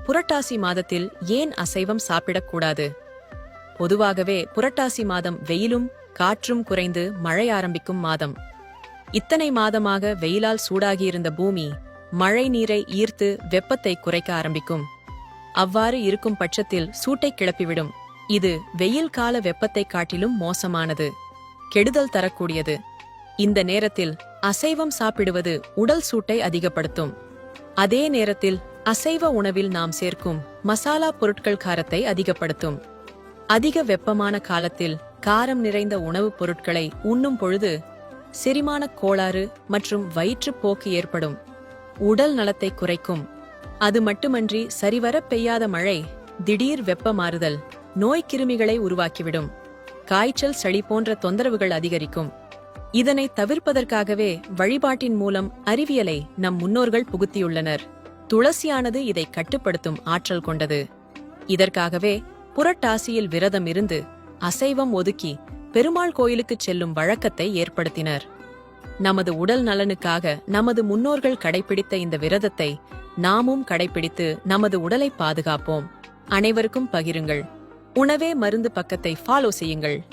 புரட்டாசி மாதத்தில் ஏன் அசைவம் சாப்பிடக்கூடாது? பொதுவாகவே புரட்டாசி மாதம் வெயிலும் காற்றும் குறைந்து மழை ஆரம்பிக்கும் மாதம். இத்தனை மாதமாக வெயிலால் சூடாகியிருந்த பூமி மழை நீரை ஈர்த்து வெப்பத்தை குறைக்க ஆரம்பிக்கும். அவ்வாறு இருக்கும் பட்சத்தில் சூட்டை கிளப்பிவிடும். இது வெயில் கால வெப்பத்தை காட்டிலும் மோசமானது, கெடுதல் தரக்கூடியது. இந்த நேரத்தில் அசைவம் சாப்பிடுவது உடல் சூட்டை அதிகப்படுத்தும். அதே நேரத்தில் அசைவ உணவில் நாம் சேர்க்கும் மசாலா பொருட்கள் காரத்தை அதிகப்படுத்தும். அதிக வெப்பமான காலத்தில் காரம் நிறைந்த உணவுப் பொருட்களை உண்ணும் பொழுது செரிமானக் கோளாறு மற்றும் வயிற்றுப்போக்கு ஏற்படும். உடல் நலத்தை குறைக்கும். அது மட்டுமன்றி சரிவர பெய்யாத மழை, திடீர் வெப்ப மாறுதல் நோய்க்கிருமிகளை உருவாக்கிவிடும். காய்ச்சல், சளி போன்ற தொந்தரவுகள் அதிகரிக்கும். இதனை தவிர்ப்பதற்காகவே வழிபாட்டின் மூலம் அறிவியலை நம் முன்னோர்கள் புகுத்தியுள்ளனர். துளசியானது இதை கட்டுப்படுத்தும் ஆற்றல் கொண்டது. இதற்காகவே புரட்டாசியில் விரதம் இருந்து அசைவம் ஒதுக்கி பெருமாள் கோயிலுக்குச் செல்லும் வழக்கத்தை ஏற்படுத்தினர். நமது உடல் நலனுக்காக நமது முன்னோர்கள் கடைபிடித்த இந்த விரதத்தை நாமும் கடைபிடித்து நமது உடலை பாதுகாப்போம். அனைவருக்கும் பகிருங்கள். உணவே மருந்து பக்கத்தை ஃபாலோ செய்யுங்கள்.